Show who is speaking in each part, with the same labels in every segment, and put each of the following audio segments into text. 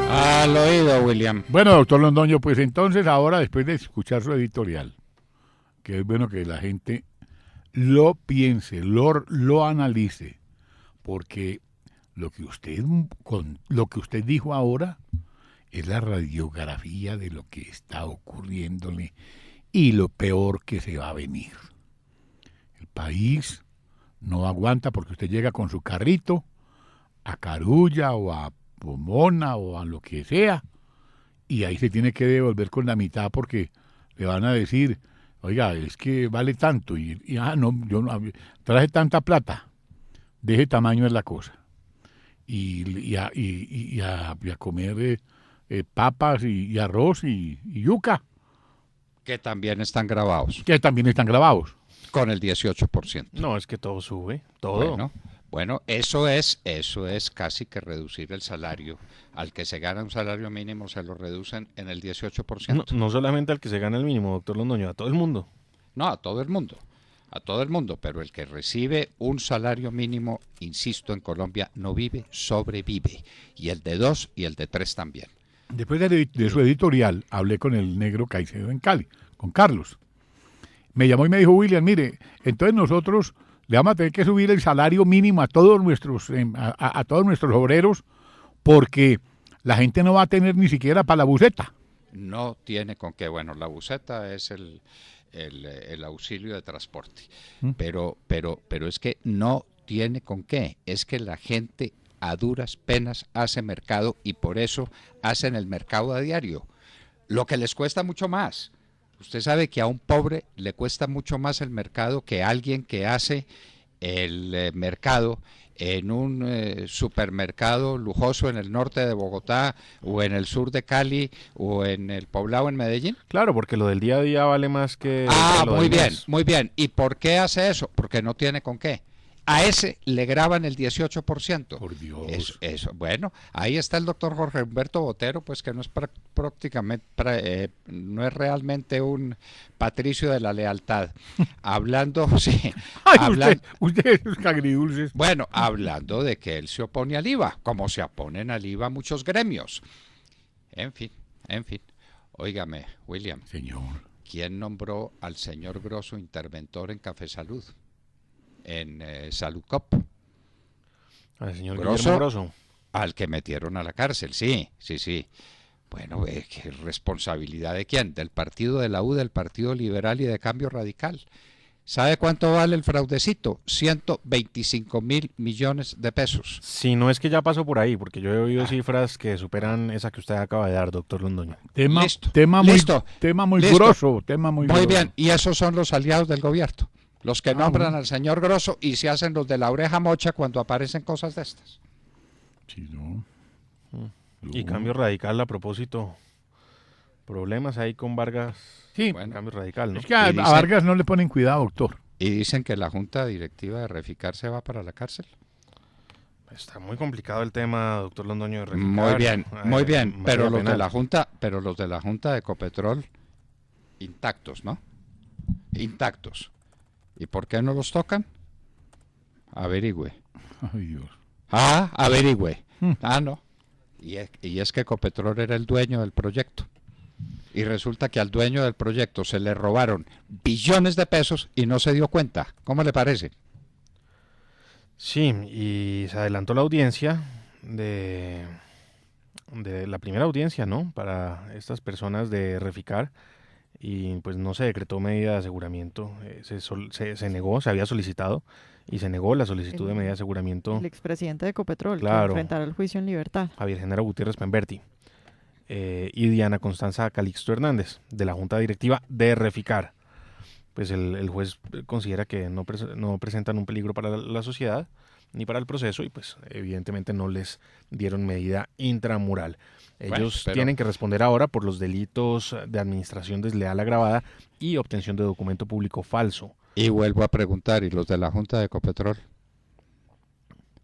Speaker 1: Al oído, William.
Speaker 2: Bueno, doctor Londoño, pues entonces ahora, después de escuchar su editorial, que es bueno que la gente lo piense, lo analice, porque lo que usted dijo ahora es la radiografía de lo que está ocurriéndole y lo peor que se va a venir. El país no aguanta porque usted llega con su carrito a Carulla o a Pomona o a lo que sea, y ahí se tiene que devolver con la mitad porque le van a decir, oiga, es que vale tanto, no, yo no traje tanta plata, de ese tamaño es la cosa. Y a comer papas y arroz y yuca.
Speaker 1: Que también están grabados.
Speaker 2: Que también están grabados.
Speaker 1: Con el 18%.
Speaker 3: No, es que todo sube, todo.
Speaker 1: Bueno, eso es casi que reducir el salario. Al que se gana un salario mínimo se lo reducen en el 18%.
Speaker 3: No solamente al que se gana el mínimo, doctor Londoño, a todo el mundo.
Speaker 1: No, a todo el mundo, pero el que recibe un salario mínimo, insisto, en Colombia no vive, sobrevive. Y el de 2 y el de 3 también.
Speaker 2: Después de su editorial, hablé con el negro Caicedo en Cali, con Carlos. Me llamó y me dijo, William, mire, entonces nosotros le vamos a tener que subir el salario mínimo a todos nuestros obreros porque la gente no va a tener ni siquiera para la buseta.
Speaker 1: No tiene con qué. Bueno, la buseta es el auxilio de transporte, pero es que no tiene con qué. Es que la gente a duras penas hace mercado y por eso hacen el mercado a diario, lo que les cuesta mucho más. Usted sabe que a un pobre le cuesta mucho más el mercado que a alguien que hace el mercado en un supermercado lujoso en el norte de Bogotá o en el sur de Cali o en el Poblado en Medellín.
Speaker 3: Claro, porque lo del día a día vale más que lo
Speaker 1: muy
Speaker 3: del
Speaker 1: bien,
Speaker 3: mes.
Speaker 1: muy bien. ¿Y por qué hace eso? Porque no tiene con qué. A ese le graban el 18%.
Speaker 2: Por Dios.
Speaker 1: Eso. Bueno, ahí está el doctor Jorge Humberto Botero, pues que no es prácticamente, no es realmente un patricio de la lealtad. Hablando, sí.
Speaker 2: Ay, usted esos cagridulces.
Speaker 1: Bueno, hablando de que él se opone al IVA, como se oponen al IVA muchos gremios. En fin. Óigame, William.
Speaker 2: Señor.
Speaker 1: ¿Quién nombró al señor Grosso interventor en Café Salud? En Saludcop.
Speaker 3: Al señor Guillermo Grosso.
Speaker 1: Al que metieron a la cárcel, sí. Bueno, ¿qué responsabilidad de quién? Del partido de la U, del Partido Liberal y de Cambio Radical. ¿Sabe cuánto vale el fraudecito? 125 mil millones de pesos.
Speaker 3: Si no es que ya pasó por ahí, porque yo he oído cifras que superan esa que usted acaba de dar, doctor Londoño.
Speaker 2: Tema muy grosso.
Speaker 1: Muy bien, y esos son los aliados del gobierno. Los que nombran al señor Grosso y se hacen los de la oreja mocha cuando aparecen cosas de estas.
Speaker 2: Sí, no.
Speaker 3: Y Cambio Radical, a propósito, problemas ahí con Vargas.
Speaker 2: Sí,
Speaker 3: bueno, Cambio Radical, ¿no?
Speaker 2: Es que a Vargas no le ponen cuidado, doctor.
Speaker 1: Y dicen que la junta directiva de Reficar se va para la cárcel.
Speaker 3: Está muy complicado el tema, doctor Londoño, de Reficar.
Speaker 1: Muy bien, pero los de la junta de Ecopetrol intactos, ¿no? Intactos. ¿Y por qué no los tocan? Averigüe.
Speaker 2: Ay, Dios.
Speaker 1: Averigüe. No. Y es que Ecopetrol era el dueño del proyecto. Y resulta que al dueño del proyecto se le robaron billones de pesos y no se dio cuenta. ¿Cómo le parece?
Speaker 3: Sí, y se adelantó la audiencia de la primera audiencia, ¿no? Para estas personas de Reficar. Y pues no se decretó medida de aseguramiento, se negó, se había solicitado y se negó la solicitud de medida de aseguramiento.
Speaker 4: El expresidente de Ecopetrol,
Speaker 3: claro,
Speaker 4: que enfrentará el juicio en libertad.
Speaker 3: Javier Genaro Gutiérrez Pemberti y Diana Constanza Calixto Hernández, de la Junta Directiva de Reficar. Pues el juez considera que no presentan un peligro para la sociedad ni para el proceso y pues evidentemente no les dieron medida intramural. Ellos tienen que responder ahora por los delitos de administración desleal agravada y obtención de documento público falso.
Speaker 1: Y vuelvo a preguntar, ¿y los de la Junta de Ecopetrol?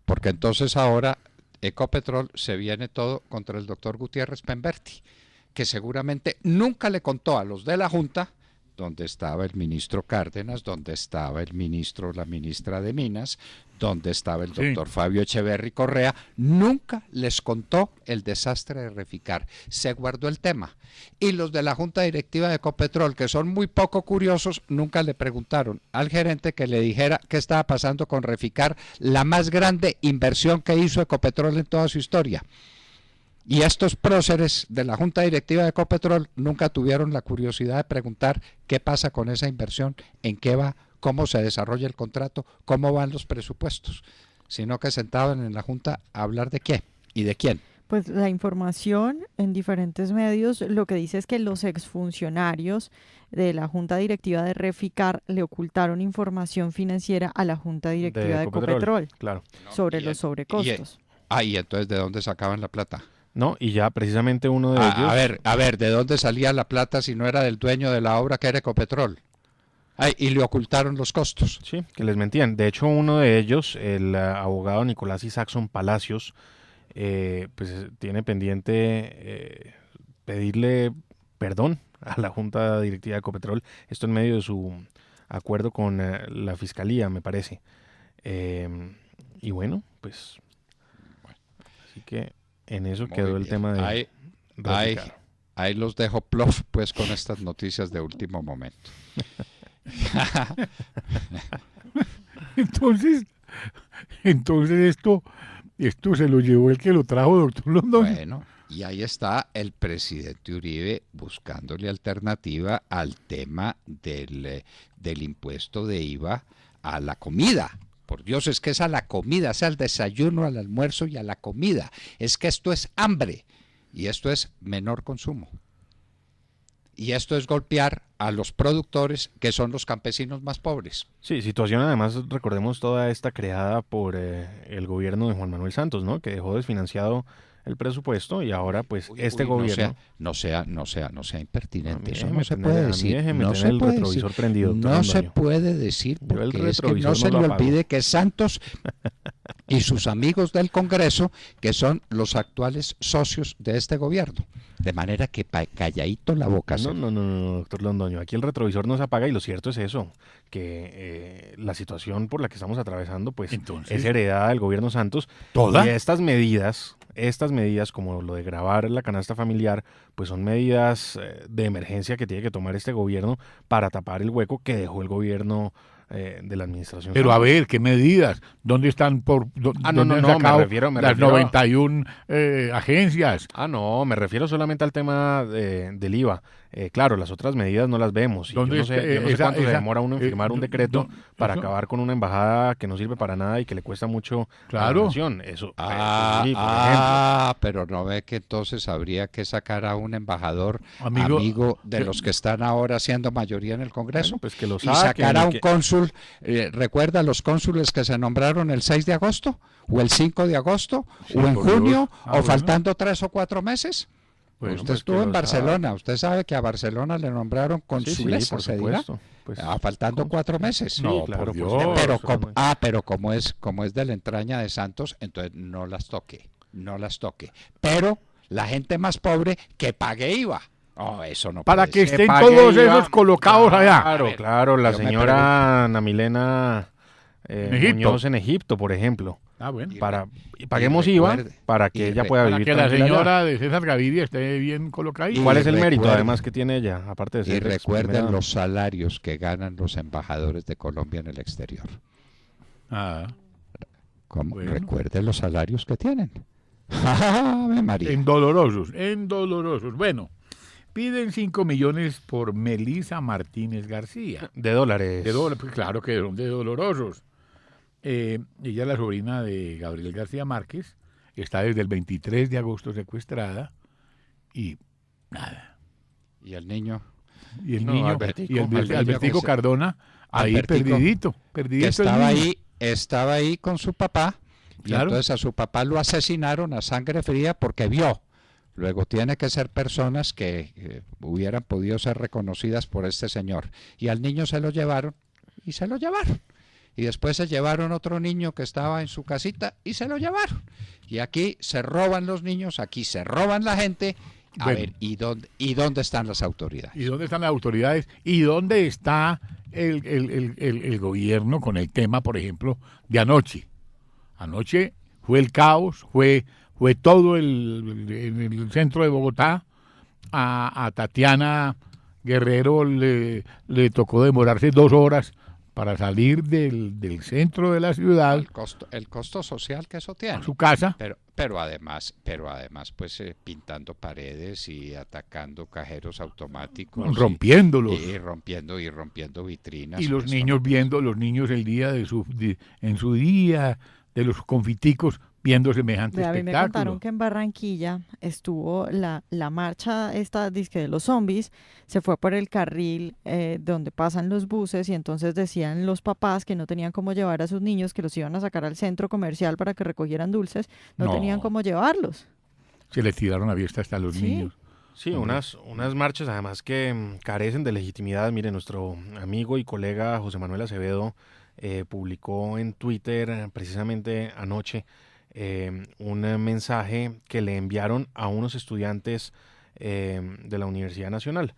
Speaker 1: Porque entonces ahora Ecopetrol se viene todo contra el doctor Gutiérrez Pemberti, que seguramente nunca le contó a los de la Junta donde estaba el ministro Cárdenas, donde estaba el ministro, la ministra de Minas, donde estaba el doctor Fabio Echeverry Correa, nunca les contó el desastre de Reficar, se guardó el tema. Y los de la Junta Directiva de Ecopetrol, que son muy poco curiosos, nunca le preguntaron al gerente que le dijera qué estaba pasando con Reficar, la más grande inversión que hizo Ecopetrol en toda su historia. Y estos próceres de la Junta Directiva de Ecopetrol nunca tuvieron la curiosidad de preguntar qué pasa con esa inversión, en qué va, cómo se desarrolla el contrato, cómo van los presupuestos, sino que sentaban en la Junta a hablar de qué y de quién.
Speaker 4: Pues la información en diferentes medios lo que dice es que los exfuncionarios de la Junta Directiva de Reficar le ocultaron información financiera a la Junta Directiva de Ecopetrol,
Speaker 3: claro,
Speaker 4: sobre los sobrecostos.
Speaker 1: Y entonces, ¿de dónde sacaban la plata?
Speaker 3: No, y ya precisamente uno de ellos...
Speaker 1: A ver, ¿de dónde salía la plata si no era del dueño de la obra que era Ecopetrol? Y le ocultaron los costos.
Speaker 3: Sí, que les mentían. De hecho, uno de ellos, el abogado Nicolás Isaacson Palacios, pues tiene pendiente pedirle perdón a la Junta Directiva de Ecopetrol. Esto en medio de su acuerdo con la Fiscalía, me parece. Y bueno, pues... Así que... En eso quedó el tema de
Speaker 1: ahí los dejo plof pues con estas noticias de último momento.
Speaker 2: Entonces esto se lo llevó el que lo trajo, doctor Londoño.
Speaker 1: Bueno, y ahí está el presidente Uribe buscándole alternativa al tema del impuesto de IVA a la comida. Por Dios, es que es a la comida, es al desayuno, al almuerzo y a la comida. Es que esto es hambre y esto es menor consumo. Y esto es golpear a los productores, que son los campesinos más pobres.
Speaker 3: Sí, situación además, recordemos toda esta creada por el gobierno de Juan Manuel Santos, ¿no? Que dejó desfinanciado el presupuesto y ahora pues gobierno...
Speaker 1: No sea impertinente, eso no se
Speaker 3: puede
Speaker 1: puede decir. No se
Speaker 3: el retrovisor prendido.
Speaker 1: No se puede decir, porque es que no se le olvide que Santos y sus amigos del Congreso, que son los actuales socios de este gobierno. De manera que calladito la boca.
Speaker 3: No, doctor Londoño, aquí el retrovisor no se apaga y lo cierto es eso, que la situación por la que estamos atravesando pues es heredada del gobierno Santos.
Speaker 2: ¿Toda?
Speaker 3: Y estas medidas como lo de grabar la canasta familiar, pues son medidas de emergencia que tiene que tomar este gobierno para tapar el hueco que dejó el gobierno de la administración.
Speaker 2: Pero a ver, ¿qué medidas? ¿Dónde están ¿dónde han sacado las 91 agencias?
Speaker 3: Me refiero solamente al tema del IVA. Claro, las otras medidas no las vemos. Yo no sé cuánto se demora uno en firmar un decreto para acabar con una embajada que no sirve para nada y que le cuesta mucho a la nación. Eso, sí, por ejemplo.
Speaker 1: Pero no ve que entonces habría que sacar a un embajador amigo de los que están ahora siendo mayoría en el Congreso,
Speaker 3: bueno, pues que lo
Speaker 1: y sacar a un cónsul. ¿Recuerda los cónsules que se nombraron el 6 de agosto? ¿O el 5 de agosto?
Speaker 2: Sí,
Speaker 1: ¿O en junio?
Speaker 2: ¿O
Speaker 1: faltando 3 o 4 meses?
Speaker 2: Bueno,
Speaker 1: usted
Speaker 2: pues
Speaker 1: estuvo en Barcelona. Usted sabe que a Barcelona le nombraron cónsulesa,
Speaker 3: por supuesto. Pues,
Speaker 1: faltando 4 meses.
Speaker 3: Sí,
Speaker 2: no,
Speaker 3: claro,
Speaker 2: por Dios.
Speaker 1: Pero como es de la entraña de Santos, entonces no las toque. Pero la gente más pobre que pague IVA. Eso no
Speaker 2: para
Speaker 1: puede
Speaker 2: que
Speaker 1: ser.
Speaker 2: estén todos esos colocados allá.
Speaker 3: Claro, la señora Ana Milena Muñoz en Egipto, por ejemplo.
Speaker 2: Bueno.
Speaker 3: Y paguemos IVA para que ella pueda vivir.
Speaker 2: Para que la señora de César Gaviria esté bien colocada.
Speaker 3: ¿Y cuál es el mérito además que tiene ella? Aparte de ser
Speaker 1: recuerden los salarios que ganan los embajadores de Colombia en el exterior.
Speaker 2: Bueno.
Speaker 1: Recuerden los salarios que tienen. Ave María.
Speaker 2: En dolorosos. Bueno. Piden 5 millones por Melisa Martínez García.
Speaker 3: De dólares.
Speaker 2: Pues claro que son de dolorosos. Ella es la sobrina de Gabriel García Márquez. Está desde el 23 de agosto secuestrada. Y nada.
Speaker 1: ¿Y el niño?
Speaker 2: Y el niño. Albertico Cardona. Ahí
Speaker 1: Albertico,
Speaker 2: perdidito.
Speaker 1: Que estaba ahí con su papá. Y entonces a su papá lo asesinaron a sangre fría porque vio. Luego tiene que ser personas que hubieran podido ser reconocidas por este señor. Y al niño se lo llevaron y se lo llevaron. Y después se llevaron otro niño que estaba en su casita y se lo llevaron. Y aquí se roban los niños, aquí se roban la gente A
Speaker 2: Bueno.
Speaker 1: ver, ¿y dónde están las autoridades?
Speaker 2: ¿Y dónde están las autoridades? ¿Y dónde está el gobierno con el tema, por ejemplo, de anoche? Anoche fue el caos, fue todo el centro de Bogotá. A Tatiana Guerrero le tocó demorarse 2 horas para salir del centro de la ciudad
Speaker 1: El costo social que eso tiene.
Speaker 2: a su casa.
Speaker 1: Pero además, pues pintando paredes y atacando cajeros automáticos.
Speaker 2: Rompiéndolos.
Speaker 1: Y rompiendo vitrinas.
Speaker 2: Y los
Speaker 1: Eso
Speaker 2: niños
Speaker 1: no-
Speaker 2: viendo, los niños el día en su día de los confiticos viendo semejante
Speaker 4: A mí me
Speaker 2: espectáculo.
Speaker 4: contaron que en Barranquilla estuvo la marcha esta dizque de los zombies, se fue por el carril donde pasan los buses y entonces decían los papás que no tenían cómo llevar a sus niños, que los iban a sacar al centro comercial para que recogieran dulces, no
Speaker 2: No.
Speaker 4: tenían cómo llevarlos.
Speaker 2: Se les tiraron a fiesta hasta a los
Speaker 4: Sí.
Speaker 2: niños.
Speaker 3: Sí, unas marchas además que carecen de legitimidad. Mire, nuestro amigo y colega José Manuel Acevedo publicó en Twitter precisamente anoche un mensaje que le enviaron a unos estudiantes de la Universidad Nacional.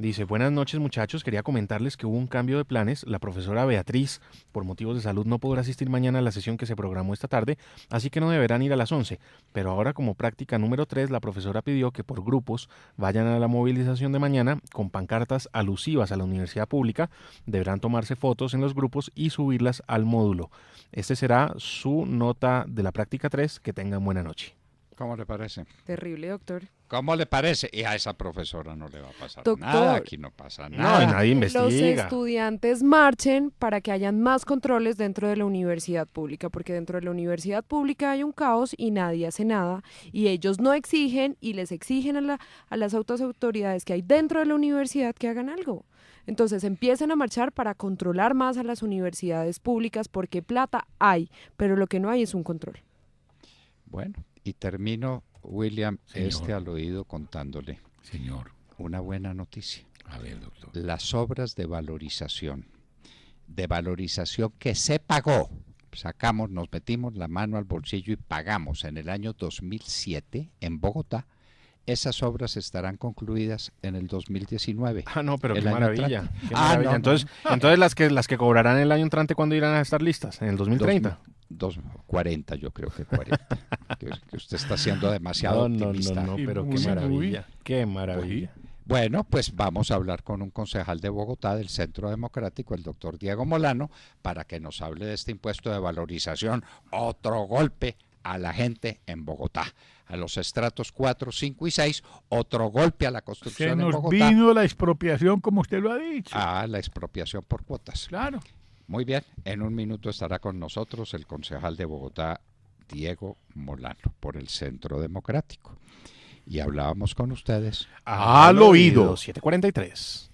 Speaker 3: Dice: buenas noches muchachos, quería comentarles que hubo un cambio de planes. La profesora Beatriz, por motivos de salud, no podrá asistir mañana a la sesión que se programó esta tarde, así que no deberán ir a las 11. Pero ahora, como práctica número 3, la profesora pidió que por grupos vayan a la movilización de mañana con pancartas alusivas a la universidad pública. Deberán tomarse fotos en los grupos y subirlas al módulo. Este será su nota de la práctica 3. Que tengan buena noche.
Speaker 1: ¿Cómo le parece?
Speaker 5: Terrible, doctor.
Speaker 1: ¿Cómo le parece? Y a esa profesora no le va a pasar
Speaker 5: Doctor.
Speaker 1: nada, aquí no pasa
Speaker 3: No,
Speaker 1: nada.
Speaker 3: y nadie
Speaker 5: Los
Speaker 3: investiga.
Speaker 5: estudiantes marchen para que hayan más controles dentro de la universidad pública, porque dentro de la universidad pública hay un caos y nadie hace nada, y ellos no exigen y les exigen a las autoridades que hay dentro de la universidad que hagan algo. Entonces empiecen a marchar para controlar más a las universidades públicas, porque plata hay, pero lo que no hay es un control.
Speaker 1: Bueno, y termino, William,
Speaker 2: Señor.
Speaker 1: al oído contándole
Speaker 2: Señor,
Speaker 1: una buena noticia.
Speaker 2: a ver, doctor.
Speaker 1: Las obras de valorización que se pagó, nos metimos la mano al bolsillo y pagamos en el año 2007 en Bogotá. Esas obras estarán concluidas en el 2019.
Speaker 3: Ah, no, pero
Speaker 1: El
Speaker 3: qué
Speaker 1: año
Speaker 3: maravilla.
Speaker 1: entrante.
Speaker 3: Qué
Speaker 1: Ah,
Speaker 3: maravilla.
Speaker 1: no,
Speaker 3: Entonces las que cobrarán el año entrante, ¿cuándo irán a estar listas? ¿En el 2030?
Speaker 1: 40, yo creo que 40. que usted está siendo demasiado optimista.
Speaker 3: No, pero
Speaker 2: Muy,
Speaker 3: qué maravilla. Qué maravilla.
Speaker 1: Bueno, pues vamos a hablar con un concejal de Bogotá del Centro Democrático, el doctor Diego Molano, para que nos hable de este impuesto de valorización. Otro golpe a la gente en Bogotá, a los estratos 4, 5 y 6, otro golpe a la
Speaker 2: Se
Speaker 1: construcción en
Speaker 2: nos
Speaker 1: Bogotá.
Speaker 2: vino la expropiación, como usted lo ha dicho.
Speaker 1: La expropiación por cuotas.
Speaker 2: Claro.
Speaker 1: Muy bien, en un minuto estará con nosotros el concejal de Bogotá, Diego Molano, por el Centro Democrático. Y hablábamos con ustedes.
Speaker 2: Al oído.
Speaker 3: 7:43.